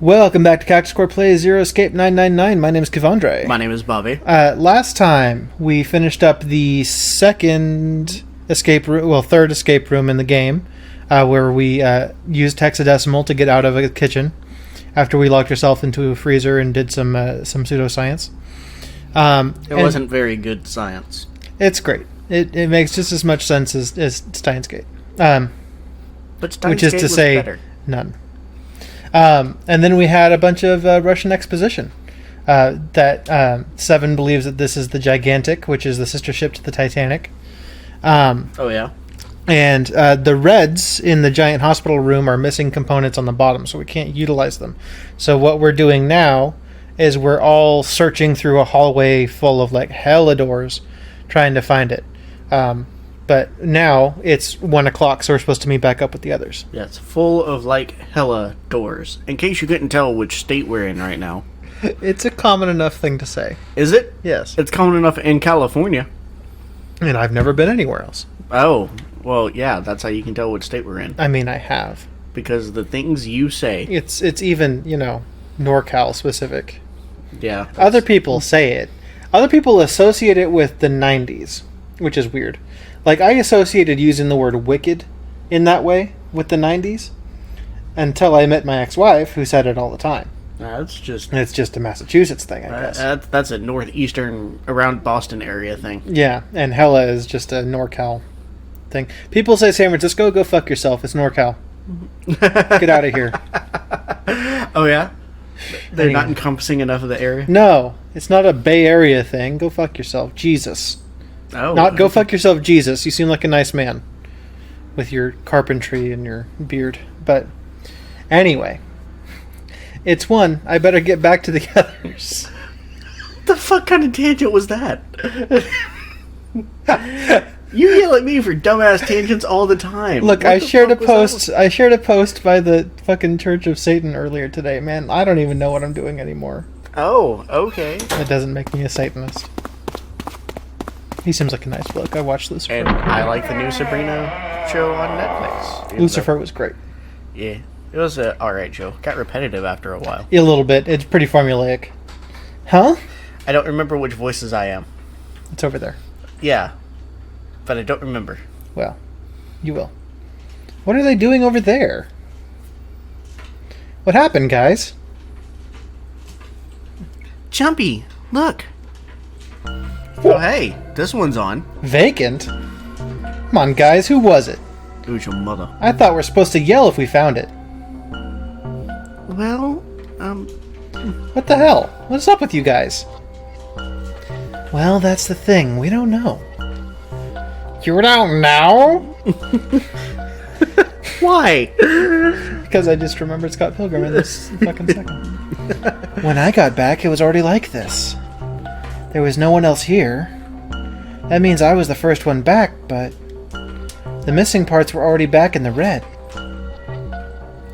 Welcome back to Cactus Core Plays Zero Escape 999. My name is Kevandre. My name is Bobby. Last time we finished up the third escape room in the game, where we used hexadecimal to get out of a kitchen after we locked ourselves into a freezer and did some pseudoscience. It wasn't very good science. It's great. It makes just as much sense as Steins Gate. But Steins which is Gate to was say, better. none. And then we had a bunch of Russian exposition. That Seven believes that this is the Gigantic, which is the sister ship to the Titanic. Oh, yeah? And the Reds in the giant hospital room are missing components on the bottom, so we can't utilize them. So what we're doing now is we're all searching through a hallway full of, like, hella doors, trying to find it. But now it's 1 o'clock, so we're supposed to meet back up with the others. Yeah, it's full of, like, hella doors. In case you couldn't tell which state we're in right now. It's a common enough thing to say. Is it? Yes. It's common enough in California. And I've never been anywhere else. Oh, well, yeah, that's how you can tell which state we're in. I mean, I have. Because the things you say... It's even, NorCal specific. Yeah. Other people say it. Other people associate it with the 90s, which is weird. Like, I associated using the word wicked in that way with the 90s until I met my ex-wife, who said it all the time. It's just... It's just a Massachusetts thing, I guess. That's a northeastern, around Boston area thing. Yeah, and hella is just a NorCal thing. People say San Francisco, go fuck yourself. It's NorCal. Get out of here. Oh, yeah? They're not encompassing enough of the area? No, it's not a Bay Area thing. Go fuck yourself. Jesus. Oh. Not go fuck yourself, Jesus. You seem like a nice man with your carpentry and your beard. But anyway, it's 1. I better get back to the others. What the fuck kind of tangent was that? You yell at me for dumbass tangents all the time. Look, I shared a post. I shared a post by the fucking Church of Satan earlier today. Man, I don't even know what I'm doing anymore. Oh, okay. That doesn't make me a Satanist. He seems like a nice bloke. I watched Lucifer. And I like the new Sabrina show on Netflix. Lucifer was great. Yeah, it was an alright show. Got repetitive after a while. A little bit. It's pretty formulaic. Huh? I don't remember which voices I am. It's over there. Yeah, but I don't remember. Well, you will. What are they doing over there? What happened, guys? Jumpy, look. Oh, hey, this one's on. Vacant? Come on, guys, who was it? It was your mother. I thought we're supposed to yell if we found it. Well, What the hell? What's up with you guys? Well, that's the thing. We don't know. You don't know? Why? Because I just remembered Scott Pilgrim in this fucking second. When I got back, it was already like this. There was no one else here. That means I was the first one back, but the missing parts were already back in the red.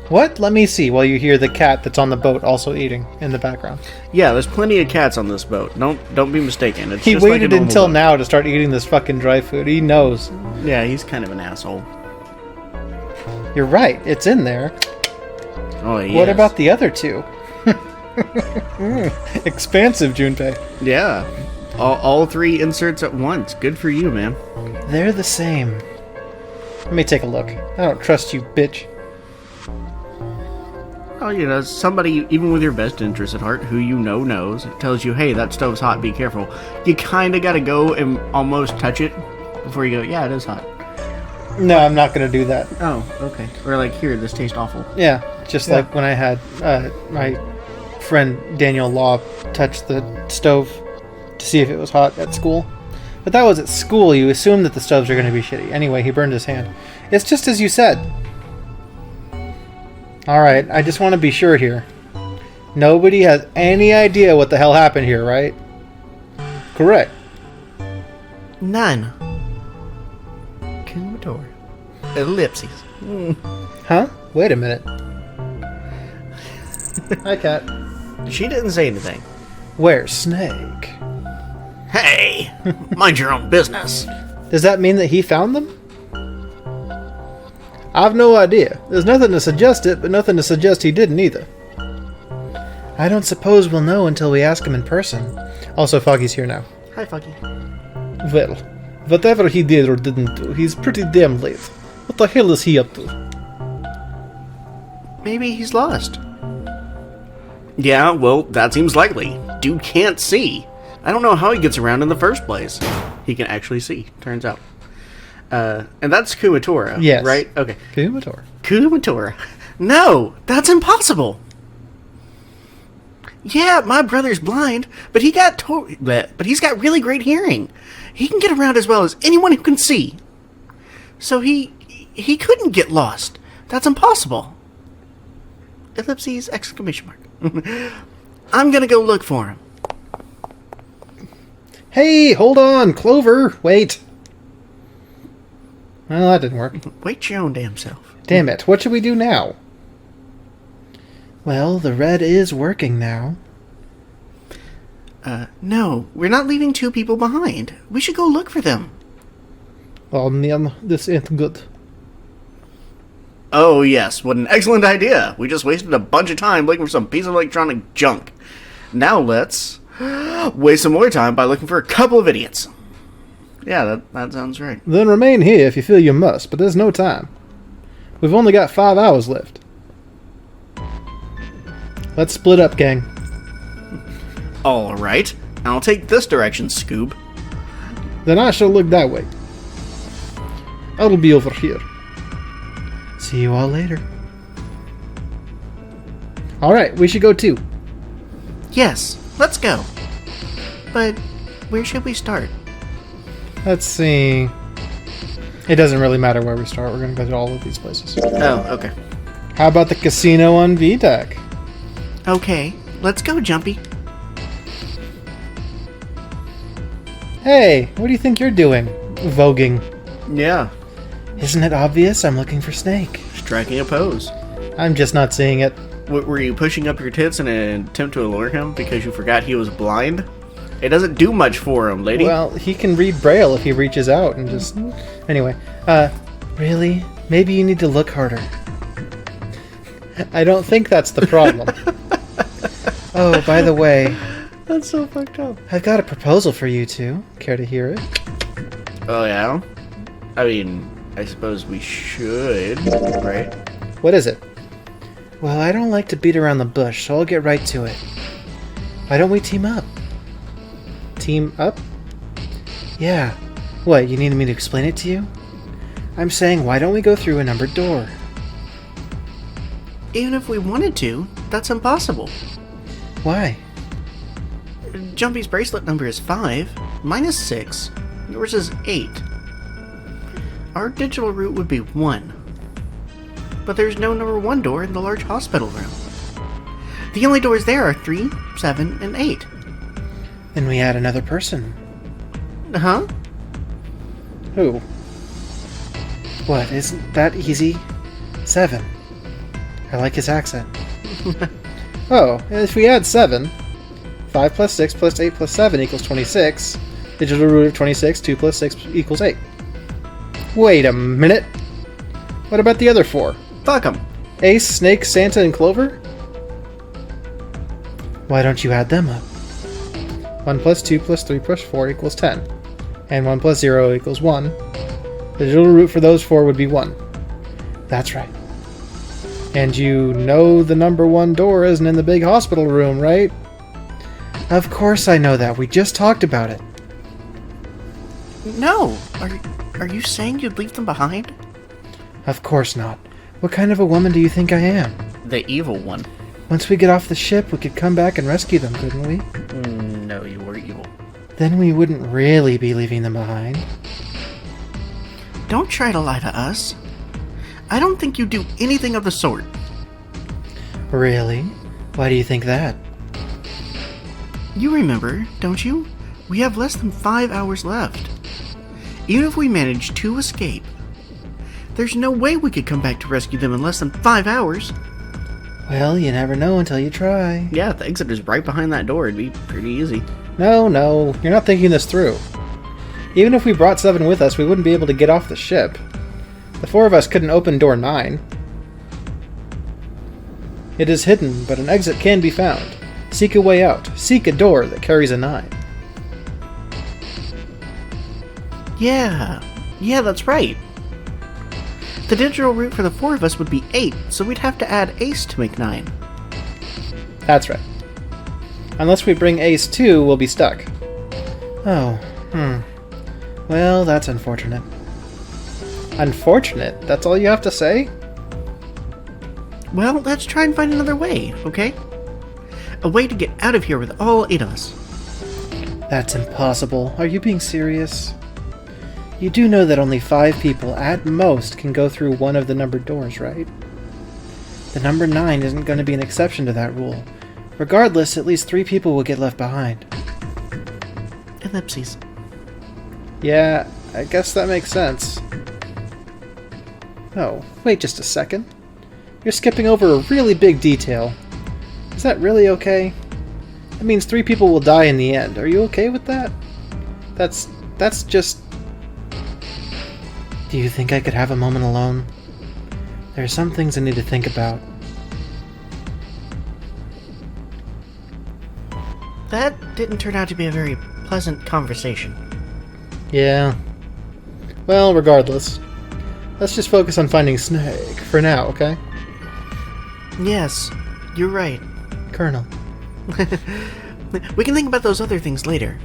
What? Let me see while you hear the cat that's on the boat also eating in the background. Yeah, there's plenty of cats on this boat. Don't be mistaken. It's He just like waited a normal until boat. now to start eating this fucking dry food. He knows. Yeah, he's kind of an asshole. You're right. It's in there. Oh, yeah. What about the other 2? Expansive, Junpei. Yeah. All 3 inserts at once. Good for you, man. They're the same. Let me take a look. I don't trust you, bitch. Oh, somebody, even with your best interest at heart, who you know knows, tells you, hey, that stove's hot, be careful. You kind of got to go and almost touch it before you go, yeah, it is hot. No, I'm not going to do that. Oh, okay. Or like, here, this tastes awful. Yeah, just like when I had my friend Daniel Law touch the stove to see if it was hot at school. But that was at school. You assume that the stoves are going to be shitty. Anyway, he burned his hand. It's just as you said. Alright, I just want to be sure here. Nobody has any idea what the hell happened here, right? Correct. None. Commodore. Ellipses. Huh? Wait a minute. Hi, cat. She didn't say anything. Where's Snake? Hey! Mind your own business. Does that mean that he found them? I've no idea. There's nothing to suggest it, but nothing to suggest he didn't either. I don't suppose we'll know until we ask him in person. Also, Foggy's here now. Hi, Foggy. Well, whatever he did or didn't do, he's pretty damn late. What the hell is he up to? Maybe he's lost. Yeah, well, that seems likely. Dude can't see. I don't know how he gets around in the first place. He can actually see, turns out. And that's Kumatora, yes. right? Okay. Kumatora. No, that's impossible. Yeah, my brother's blind, but he's got really great hearing. He can get around as well as anyone who can see. So he couldn't get lost. That's impossible. Ellipses, exclamation mark. I'm gonna go look for him. Hey, hold on, Clover, wait. Well, that didn't work. Wait your own damn self. Damn it, what should we do now? Well, the red is working now. No, we're not leaving two people behind. We should go look for them. Oh man, this ain't good. Oh yes, what an excellent idea. We just wasted a bunch of time looking for some piece of electronic junk. Now let's waste some more time by looking for a couple of idiots. Yeah, that sounds right. Then remain here if you feel you must, but there's no time. We've only got 5 hours left. Let's split up, gang. Alright, I'll take this direction, Scoob. Then I shall look that way. I'll be over here. See you all later. Alright, we should go too. Yes, let's go. But where should we start? Let's see. It doesn't really matter where we start. We're going to go to all of these places. Oh, okay. How about the casino on VTech? Okay, let's go, Jumpy. Hey, what do you think you're doing? Voguing. Yeah. Isn't it obvious? I'm looking for Snake. Striking a pose. I'm just not seeing it. Were you pushing up your tits in an attempt to allure him because you forgot he was blind? It doesn't do much for him, lady. Well, he can read Braille if he reaches out and just... Anyway, really? Maybe you need to look harder. I don't think that's the problem. Oh, by the way... That's so fucked up. I've got a proposal for you two. Care to hear it? Oh, yeah? I mean, I suppose we should, right? What is it? Well, I don't like to beat around the bush, so I'll get right to it. Why don't we team up? Team up? Yeah. What, you needed me to explain it to you? I'm saying, why don't we go through a numbered door? Even if we wanted to, that's impossible. Why? Jumpy's bracelet number is 5. Mine is 6. Yours is 8. Our digital route would be 1. But there's no number 1 door in the large hospital room. The only doors there are 3, 7, and 8. Then we add another person. Huh? Who? What, isn't that easy? 7. I like his accent. Oh, if we add 7, 5 plus 6 plus 8 plus 7 equals 26. Digital root of 26, 2 plus 6 equals 8. Wait a minute. What about the other 4? Fuck 'em. Ace, Snake, Santa, and Clover? Why don't you add them up? 1 plus 2 plus 3 plus 4 equals 10. And 1 plus 0 equals 1. The digital root for those 4 would be 1. That's right. And you know the number 1 door isn't in the big hospital room, right? Of course I know that. We just talked about it. No. Are you saying you'd leave them behind? Of course not. What kind of a woman do you think I am? The evil one. Once we get off the ship, we could come back and rescue them, couldn't we? No, you were evil. Then we wouldn't really be leaving them behind. Don't try to lie to us. I don't think you do anything of the sort. Really? Why do you think that? You remember, don't you? We have less than 5 hours left. Even if we manage to escape, there's no way we could come back to rescue them in less than 5 hours. Well, you never know until you try. Yeah, the exit is right behind that door. It'd be pretty easy. No, you're not thinking this through. Even if we brought 7 with us, we wouldn't be able to get off the ship. The 4 of us couldn't open door 9. It is hidden, but an exit can be found. Seek a way out. Seek a door that carries a 9. Yeah, that's right. The digital route for the 4 of us would be 8, so we'd have to add Ace to make 9. That's right. Unless we bring Ace too, we'll be stuck. Oh, Well, that's unfortunate. Unfortunate? That's all you have to say? Well, let's try and find another way, okay? A way to get out of here with all 8 of us. That's impossible. Are you being serious? You do know that only 5 people, at most, can go through one of the numbered doors, right? The number 9 isn't going to be an exception to that rule. Regardless, at least 3 people will get left behind. Ellipses. Yeah, I guess that makes sense. Oh, wait just a second. You're skipping over a really big detail. Is that really okay? That means 3 people will die in the end. Are you okay with that? That's just... Do you think I could have a moment alone? There are some things I need to think about. That didn't turn out to be a very pleasant conversation. Yeah. Well, regardless. Let's just focus on finding Snake for now, okay? Yes, you're right. Colonel. We can think about those other things later.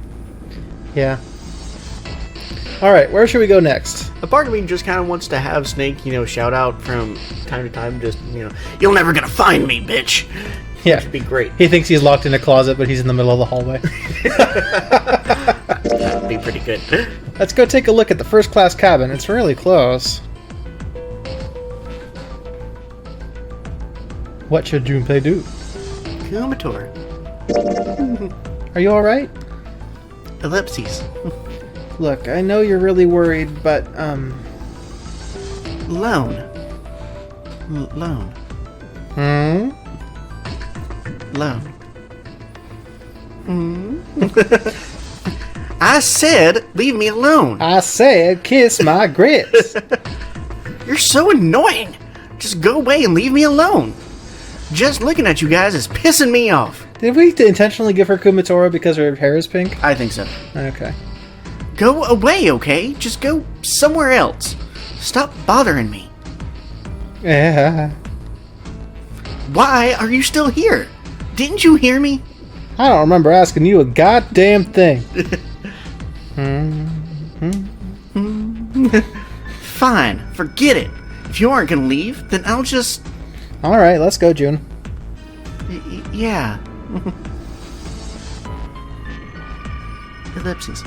Yeah. Alright, where should we go next? A part of me just kind of wants to have Snake, shout out from time to time, just, you're never gonna find me, bitch. Yeah. Which would be great. He thinks he's locked in a closet, but he's in the middle of the hallway. That would be pretty good. Let's go take a look at the first class cabin. It's really close. What should Junpei do? Kumator. Are you alright? Ellipses. Look, I know you're really worried, but, Loan. Loan. Loan. I said, leave me alone. I said kiss my grits. You're so annoying. Just go away and leave me alone. Just looking at you guys is pissing me off. Did we intentionally give her Kumatora because her hair is pink? I think so. Okay. Go away, okay? Just go somewhere else. Stop bothering me. Yeah. Why are you still here? Didn't you hear me? I don't remember asking you a goddamn thing. Fine, forget it. If you aren't gonna leave, then I'll just... Alright, let's go, June. Yeah. Ellipses.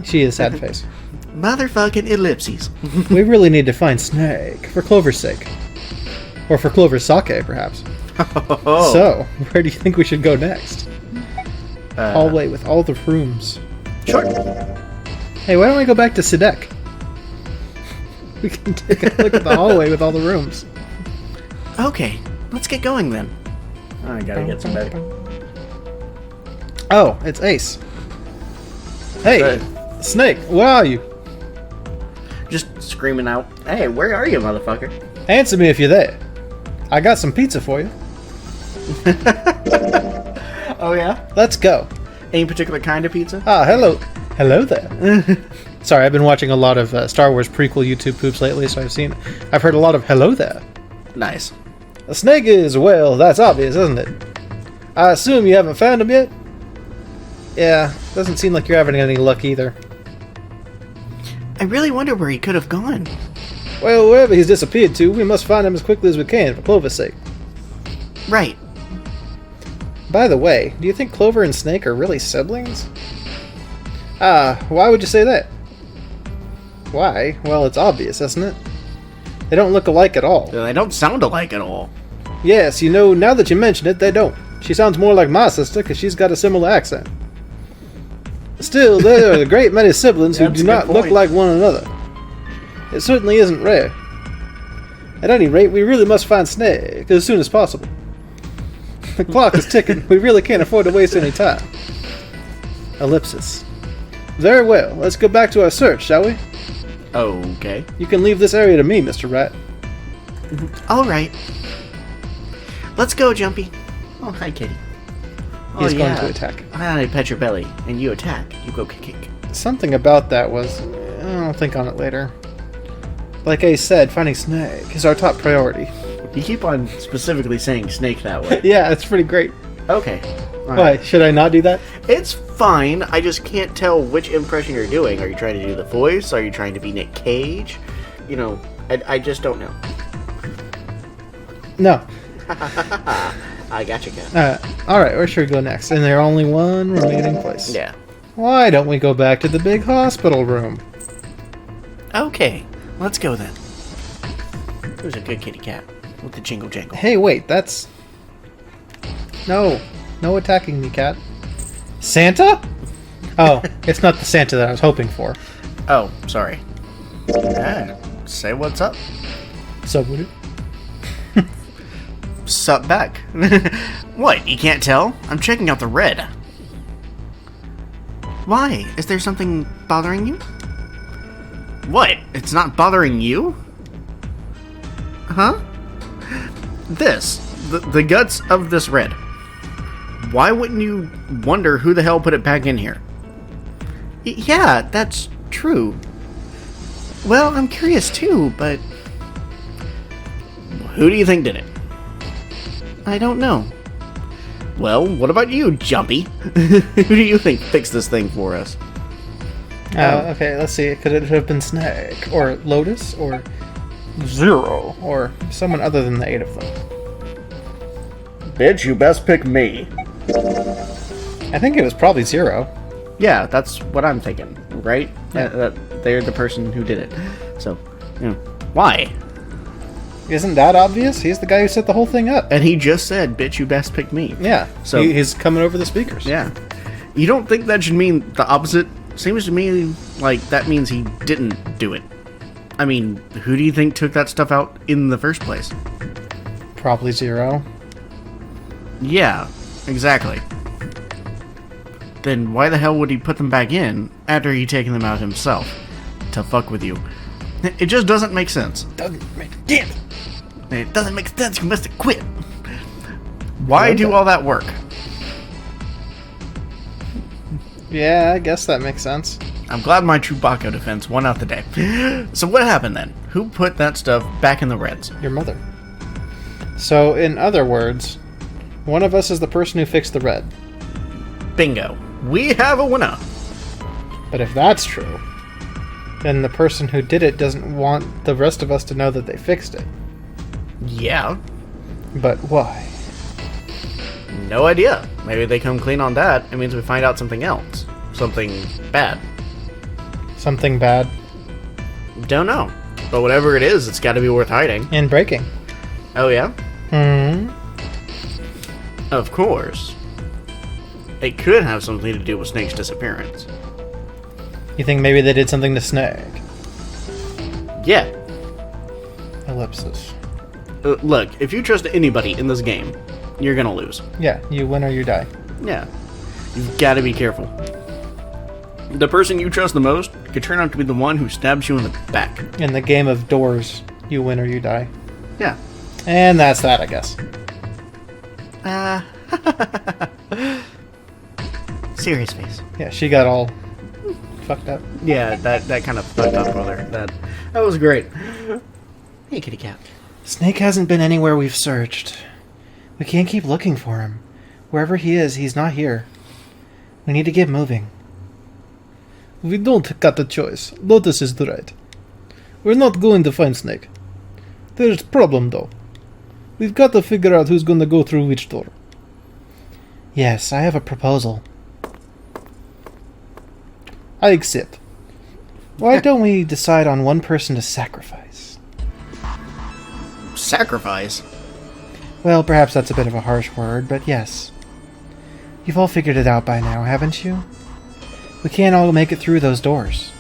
She is sad face. Motherfucking ellipses. We really need to find Snake, for Clover's sake. Or for Clover's sake, perhaps. Oh. So, where do you think we should go next? Hallway with all the rooms. Sure. Hey, why don't we go back to Sidek? We can take a look at the hallway with all the rooms. Okay, let's get going then. I gotta get some better. Oh, it's Ace. Hey, Snake, where are you? Just screaming out, hey, where are you, motherfucker? Answer me if you're there. I got some pizza for you. Oh, yeah? Let's go. Any particular kind of pizza? Ah, hello. Hello there. Sorry, I've been watching a lot of Star Wars prequel YouTube poops lately, so I've heard a lot of hello there. Nice. A snake is, well, that's obvious, isn't it? I assume you haven't found him yet? Yeah, doesn't seem like you're having any luck either. I really wonder where he could have gone. Well, wherever he's disappeared to, we must find him as quickly as we can, for Clover's sake. Right. By the way, do you think Clover and Snake are really siblings? Why would you say that? Why? Well, it's obvious, isn't it? They don't look alike at all. They don't sound alike at all. Yes, now that you mention it, they don't. She sounds more like my sister, because she's got a similar accent. Still, there are a great many siblings who do not look like one another. It certainly isn't rare. At any rate, we really must find Snake as soon as possible. The clock is ticking. We really can't afford to waste any time. Ellipsis. Very well. Let's go back to our search, shall we? Okay. You can leave this area to me, Mr. Rat. Alright. Let's go, Jumpy. Oh, hi, kitty. He's going to attack. I pet your belly, and you attack. You go kick. Something about that was... I'll think on it later. Like I said, finding Snake is our top priority. You keep on specifically saying snake that way. Yeah, it's pretty great. Okay. All Why? right. Should I not do that? It's fine. I just can't tell which impression you're doing. Are you trying to do the voice? Are you trying to be Nick Cage? You know, I just don't know. No. I gotcha, Cat. Alright, where should we go next? And there's only one remaining place. Yeah. Why don't we go back to the big hospital room? Okay, let's go then. Who's a good kitty cat with the jingle jangle? Hey, wait, that's... No attacking me, cat. Santa? Oh, it's not the Santa that I was hoping for. Oh, sorry. Say what's up. Soporil. Sup back. What, you can't tell? I'm checking out the red. Why? Is there something bothering you? What? It's not bothering you? Huh? The guts of this red. Why wouldn't you wonder who the hell put it back in here? Yeah, that's true. Well, I'm curious too, but... Who do you think did it? I don't know. Well, what about you, Jumpy? Who do you think fixed this thing for us? Okay, let's see. Could it have been Snake? Or Lotus? Or Zero? Or someone other than the 8 of them? Bitch, you best pick me. I think it was probably Zero. Yeah, that's what I'm thinking, right? Yeah. That they're the person who did it. So, you know, why? Isn't that obvious? He's the guy who set the whole thing up. And he just said, bitch, you best pick me. Yeah, So- he's coming over the speakers. Yeah. You don't think that should mean the opposite? Seems to me like that means he didn't do it. I mean, who do you think took that stuff out in the first place? Probably Zero. Yeah, exactly. Then why the hell would he put them back in after he'd taken them out himself? To fuck with you. It just doesn't make sense. Doesn't make sense. It doesn't make sense, you must have quit. Why do all that work? Yeah, I guess that makes sense. I'm glad my Chewbacca defense won out the day. So what happened then? Who put that stuff back in the Reds? Your mother. So, in other words, one of us is the person who fixed the red. Bingo. We have a winner. But if that's true, then the person who did it doesn't want the rest of us to know that they fixed it. Yeah. But why? No idea. Maybe they come clean on that. It means we find out something else. Something bad. Something bad Don't know. But whatever it is, it's got to be worth hiding. in breaking. Oh, yeah? Hmm. Of course. It could have something to do with Snake's disappearance. You think maybe they did something to Snake? Yeah. Ellipsis. Look, if you trust anybody in this game, you're gonna lose. Yeah, you win or you die. Yeah. You've got to be careful. The person you trust the most could turn out to be the one who stabs you in the back. In the game of doors, you win or you die. Yeah. And that's that, I guess. Serious face. Yeah, she got all fucked up. Yeah, that kind of fucked up, brother. That was great. Hey, kitty cat. Snake hasn't been anywhere we've searched. We can't keep looking for him. Wherever he is, he's not here. We need to get moving. We don't got a choice. Lotus is right. We're not going to find Snake. There's a problem, though. We've got to figure out who's going to go through which door. Yes, I have a proposal. I accept. Why don't we decide on one person to sacrifice? Sacrifice? Well, perhaps that's a bit of a harsh word, but yes. You've all figured it out by now, haven't you? We can't all make it through those doors.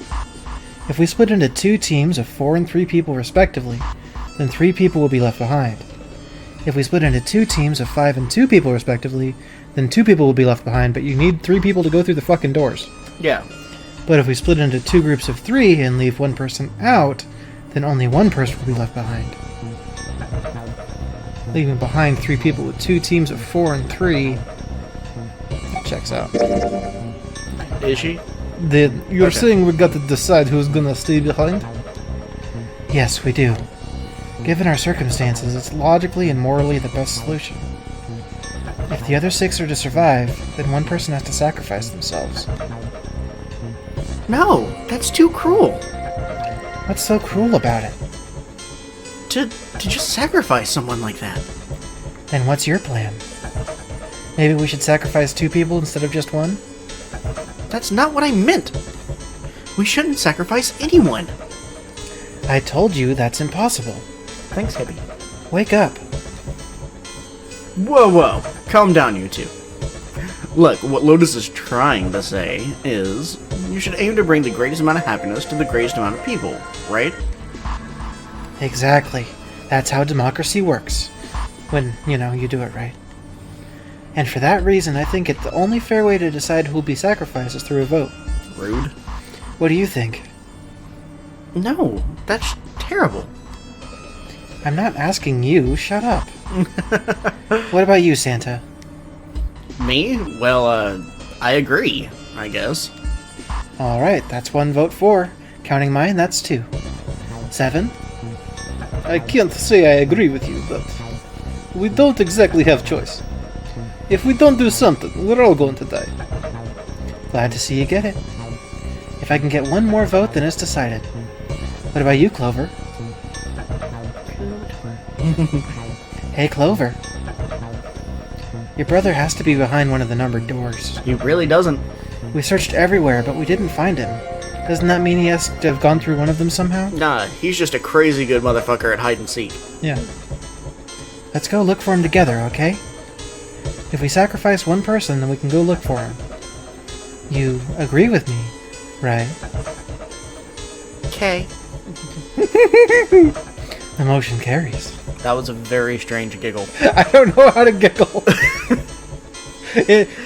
If we split into 2 teams of 4 and 3 people respectively, then 3 people will be left behind. If we split into 2 teams of 5 and 2 people respectively, then 2 people will be left behind, but you need 3 people to go through the fucking doors. Yeah. But if we split into 2 groups of 3 and leave 1 person out, then only 1 person will be left behind. Leaving behind 3 people with 2 teams of 4 and 3. Checks out. Is she? You're Okay. saying we got to decide who's gonna stay behind? Yes, we do. Given our circumstances, it's logically and morally the best solution. If the other 6 are to survive, then one person has to sacrifice themselves. No, that's too cruel. What's so cruel about it? To just sacrifice someone like that. Then what's your plan? Maybe we should sacrifice 2 people instead of just 1? That's not what I meant. We shouldn't sacrifice anyone. I told you that's impossible. Thanks, Hippie. Wake up. Whoa. Calm down, you two. Look, what Lotus is trying to say is, you should aim to bring the greatest amount of happiness to the greatest amount of people, right? Exactly. That's how democracy works. When, you do it right. And for that reason, I think the only fair way to decide who will be sacrificed is through a vote. Rude. What do you think? No, that's terrible. I'm not asking you. Shut up. What about you, Santa? Me? Well, I agree, I guess. Alright, that's 1 vote for. Counting mine, that's 2. 7? I can't say I agree with you, but we don't exactly have choice. If we don't do something, we're all going to die. Glad to see you get it. If I can get 1 more vote, then it's decided. What about you, Clover? Hey, Clover. Your brother has to be behind one of the numbered doors. He really doesn't. We searched everywhere, but we didn't find him. Doesn't that mean he has to have gone through one of them somehow? Nah, he's just a crazy good motherfucker at hide and seek. Yeah. Let's go look for him together, okay? If we sacrifice 1 person, then we can go look for him. You agree with me, right? Okay. The motion carries. That was a very strange giggle. I don't know how to giggle.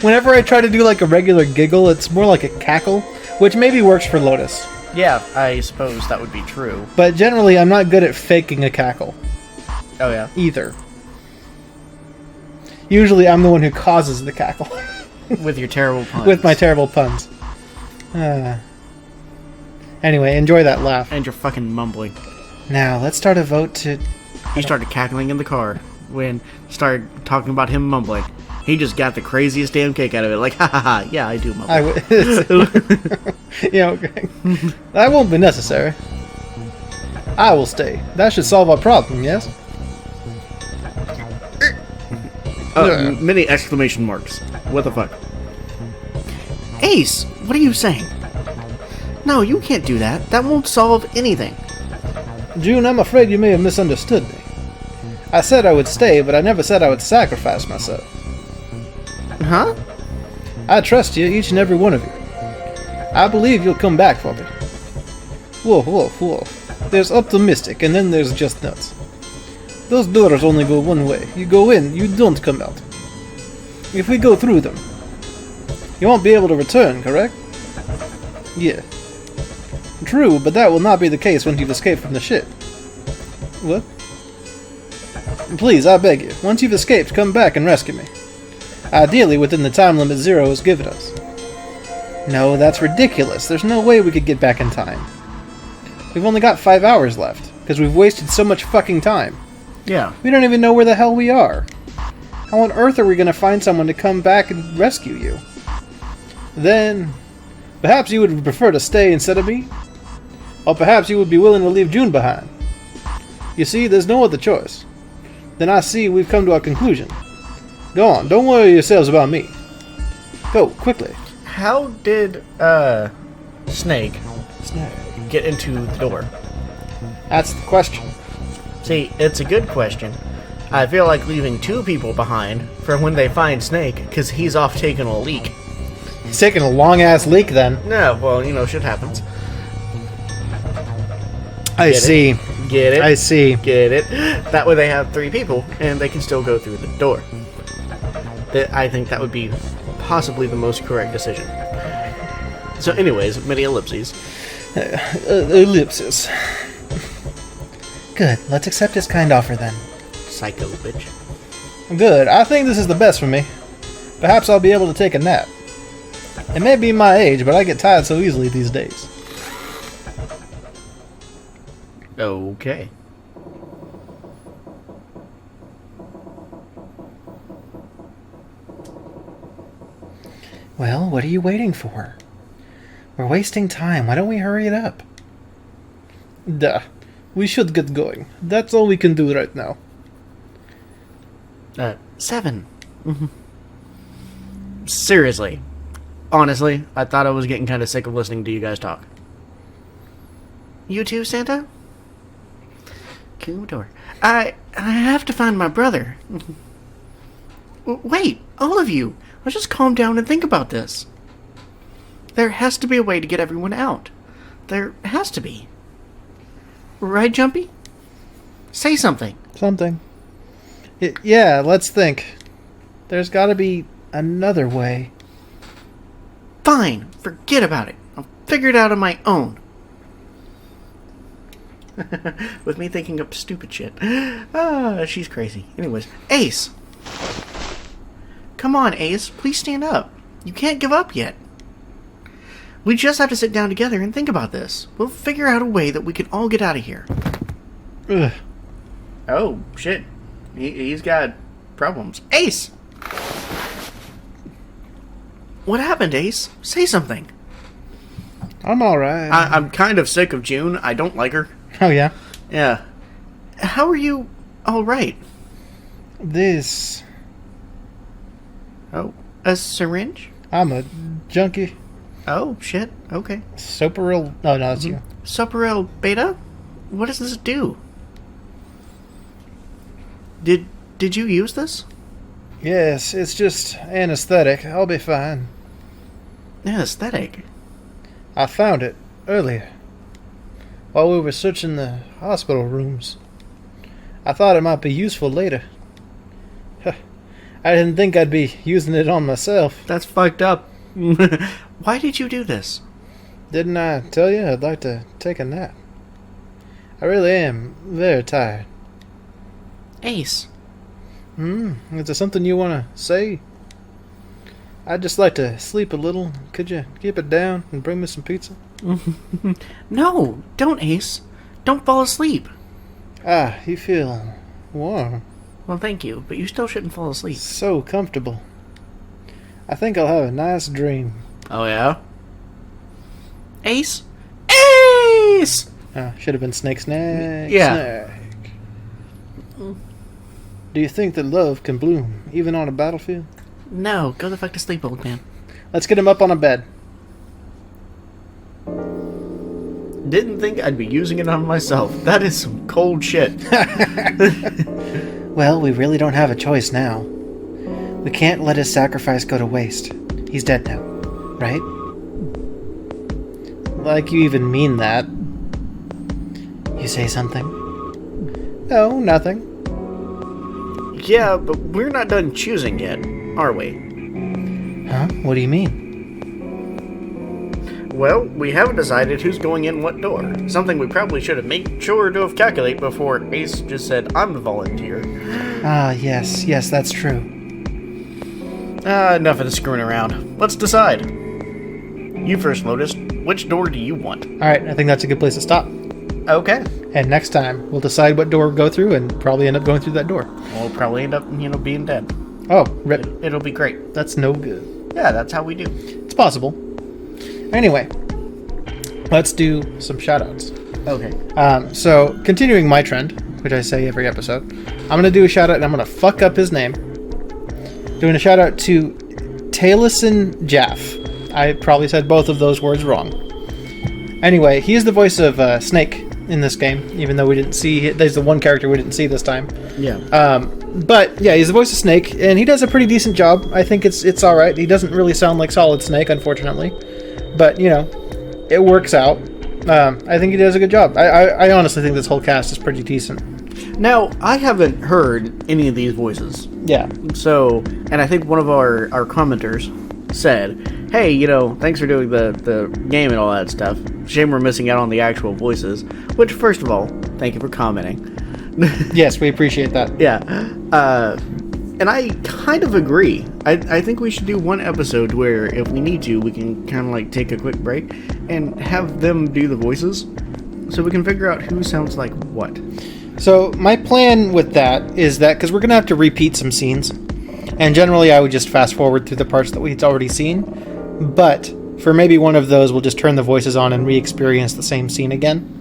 Whenever I try to do like a regular giggle, it's more like a cackle, which maybe works for Lotus. Yeah, I suppose that would be true. But generally, I'm not good at faking a cackle. Oh, yeah. Either. Usually, I'm the one who causes the cackle. With your terrible puns. With my terrible puns. Anyway, enjoy that laugh. And your fucking mumbling. Now, let's start a vote to... He started cackling in the car when started talking about him mumbling. He just got the craziest damn kick out of it. Like, ha ha ha, yeah, I do mumble. Okay. That won't be necessary. I will stay. That should solve our problem, yes? Many exclamation marks. What the fuck? Ace, what are you saying? No, you can't do that. That won't solve anything. June, I'm afraid you may have misunderstood me. I said I would stay, but I never said I would sacrifice myself. Huh? I trust you, each and every one of you. I believe you'll come back for me. Whoa. There's optimistic, and then there's just nuts. Those doors only go one way. You go in, you don't come out. If we go through them, you won't be able to return, correct? Yeah. True, but that will not be the case once you've escaped from the ship. What? Please, I beg you, once you've escaped, come back and rescue me. Ideally within the time limit Zero has given us. No, that's ridiculous. There's no way we could get back in time. We've only got 5 hours left, because we've wasted so much fucking time. Yeah. We don't even know where the hell we are. How on earth are we going to find someone to come back and rescue you? Then, perhaps you would prefer to stay instead of me? Or perhaps you would be willing to leave June behind? You see, there's no other choice. Then I see we've come to our conclusion. Go on, don't worry yourselves about me. Go, quickly. How did, Snake get into the door? That's the question. See, it's a good question. I feel like leaving 2 people behind for when they find Snake, because he's off taking a leak. He's taking a long-ass leak, then. No, well, shit happens. I see. Get it? I see. Get it? That way they have 3 people, and they can still go through the door. I think that would be possibly the most correct decision. So anyways, many ellipses. Ellipsis. Good, let's accept his kind offer then. psycho bitch. Good. I think this is the best for me. Perhaps I'll be able to take a nap. It may be my age, but I get tired so easily these days. Okay. Well, what are you waiting for? We're wasting time. Why don't we hurry it up? Duh. We should get going. That's all we can do right now. 7. Seriously. Honestly, I thought I was getting kind of sick of listening to you guys talk. You too, Santa? Cool. I have to find my brother. Wait, all of you. Let's just calm down and think about this. There has to be a way to get everyone out. There has to be. Right, Jumpy? Say something. Something. Yeah, let's think. There's gotta be another way. Fine, forget about it. I'll figure it out on my own. With me thinking up stupid shit. She's crazy. Anyways, Ace! Come on, Ace. Please stand up. You can't give up yet. We just have to sit down together and think about this. We'll figure out a way that we can all get out of here. Ugh. Oh, shit. He's got problems. Ace! What happened, Ace? Say something. I'm alright. I'm kind of sick of June. I don't like her. Oh, yeah? Yeah. How are you alright? This... Oh, a syringe? I'm a junkie. Oh, shit. Okay. Soporil... Oh, no, that's you. Soporil beta? What does this do? Did you use this? Yes, it's just anesthetic. I'll be fine. Anesthetic? I found it earlier while we were searching the hospital rooms. I thought it might be useful later. I didn't think I'd be using it on myself. That's fucked up. Why did you do this? Didn't I tell you I'd like to take a nap? I really am very tired. Ace. Is there something you want to say? I'd just like to sleep a little. Could you keep it down and bring me some pizza? No, don't, Ace. Don't fall asleep. Ah, you feel warm. Well, thank you, but you still shouldn't fall asleep. So comfortable. I think I'll have a nice dream. Oh, yeah? Ace? Ace! Should have been Snake. Yeah. Snake. Do you think that love can bloom, even on a battlefield? No, go the fuck to sleep, old man. Let's get him up on a bed. Didn't think I'd be using it on myself. That is some cold shit. Well, we really don't have a choice now. We can't let his sacrifice go to waste. He's dead now, right? Like you even mean that. You say something? No, nothing. Yeah, but we're not done choosing yet, are we? Huh? What do you mean? Well, we haven't decided who's going in what door. Something we probably should have made sure to have calculated before Ace just said, I'm the volunteer. Ah, yes, that's true. Enough of the screwing around. Let's decide. You first, Lotus. Which door do you want? Alright, I think that's a good place to stop. Okay. And next time, we'll decide what door we go through and probably end up going through that door. We'll probably end up, being dead. Oh, rip. It'll be great. That's no good. Yeah, that's how we do. It's possible. Anyway, let's do some shoutouts. Okay. So, continuing my trend, which I say every episode, I'm going to do a shoutout and I'm going to fuck up his name. Doing a shoutout to Taliesin Jaffe. I probably said both of those words wrong. Anyway, he is the voice of Snake in this game, even though we didn't see... There's the one character we didn't see this time. Yeah. But, yeah, he's the voice of Snake, and he does a pretty decent job. I think it's alright. He doesn't really sound like Solid Snake, unfortunately. But, it works out. I think he does a good job. I honestly think this whole cast is pretty decent. Now, I haven't heard any of these voices. Yeah. So, and I think one of our commenters said, hey, thanks for doing the game and all that stuff. Shame we're missing out on the actual voices. Which, first of all, thank you for commenting. Yes, we appreciate that. Yeah. And I kind of agree. I think we should do one episode where, if we need to, we can kind of like take a quick break and have them do the voices so we can figure out who sounds like what. So my plan with that is that, because we're going to have to repeat some scenes, and generally I would just fast forward through the parts that we'd already seen, but for maybe one of those, we'll just turn the voices on and re-experience the same scene again.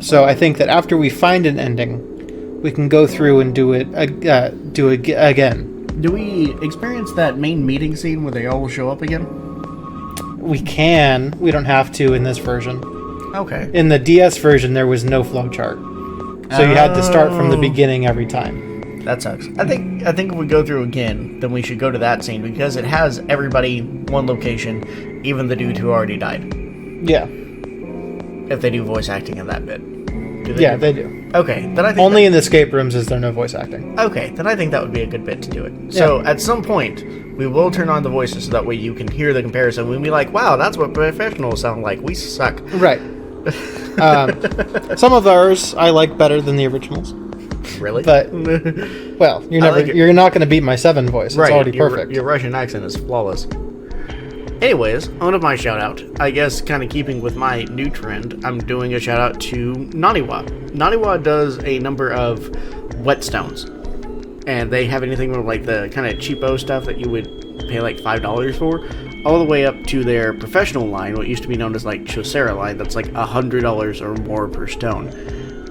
So I think that after we find an ending, we can go through and do it again. Do we experience that main meeting scene where they all show up again? We can. We don't have to in this version. Okay. In the DS version, there was no flowchart, so you had to start from the beginning every time. That sucks. I think if we go through again, then we should go to that scene because it has everybody one location, even the dude who already died. Yeah. If they do voice acting in that bit. Yeah, they do. Okay, then I think only in the escape rooms is there no voice acting. Okay, then I think that would be a good bit to do it. So at some point, we will turn on the voices so that way you can hear the comparison. We'll be like, wow, that's what professionals sound like. We suck. Right. Some of ours I like better than the originals. Really? But, well, you're not going to beat my 7 voice. It's already perfect. Your Russian accent is flawless. Anyways, on to my shout out. I guess kind of keeping with my new trend, I'm doing a shout out to Naniwa. Naniwa does a number of whetstones. And they have anything from like the kind of cheapo stuff that you would pay like $5 for, all the way up to their professional line, what used to be known as like Chaucera line, that's like $100 or more per stone.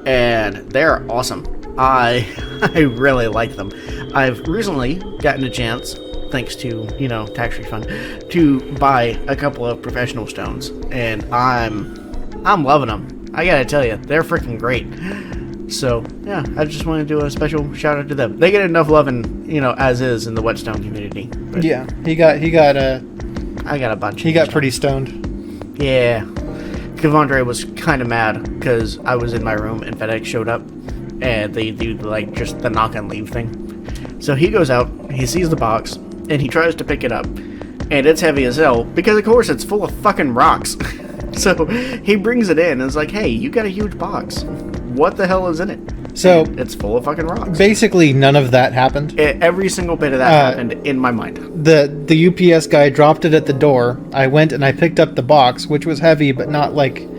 And they're awesome. I really like them. I've recently gotten a chance, thanks to, tax refund, to buy a couple of professional stones, and I'm loving them. I gotta tell you, they're freaking great. So, yeah, I just want to do a special shout out to them. They get enough loving, as is in the whetstone community. But yeah, he got I got a bunch. He got pretty stoned. Yeah. Kevandre was kind of mad because I was in my room and FedEx showed up, and they do like just the knock and leave thing. So he goes out, he sees the box, and he tries to pick it up, and it's heavy as hell because of course it's full of fucking rocks. So he brings it in and is like, hey, you got a huge box, what the hell is in it? So and it's full of fucking rocks. Basically none of that happened. Every single bit of that happened in my mind. The UPS guy dropped it at the door. I went and I picked up the box, which was heavy but not like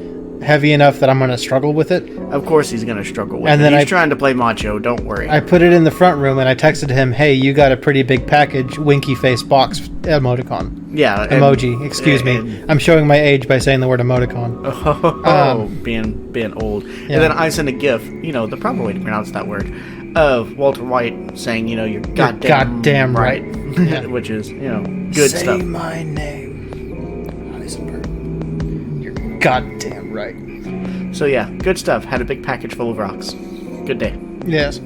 heavy enough that I'm going to struggle with it. Of course he's going to struggle with and it. Then he's trying to play macho, don't worry. I put it in the front room and I texted him, hey, you got a pretty big package, winky face box emoticon. Yeah. Emoji, excuse me. I'm showing my age by saying the word emoticon. Being old. Yeah. And then I sent a gif, the proper way to pronounce that word, of Walter White saying, you're goddamn right. Yeah. Which is, good Say stuff. Say my name, Heisenberg. You're goddamn right. So yeah, good stuff. Had a big package full of rocks. Good day. Yes.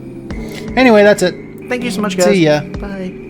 Anyway, that's it. Thank you so much, guys. See ya. Bye.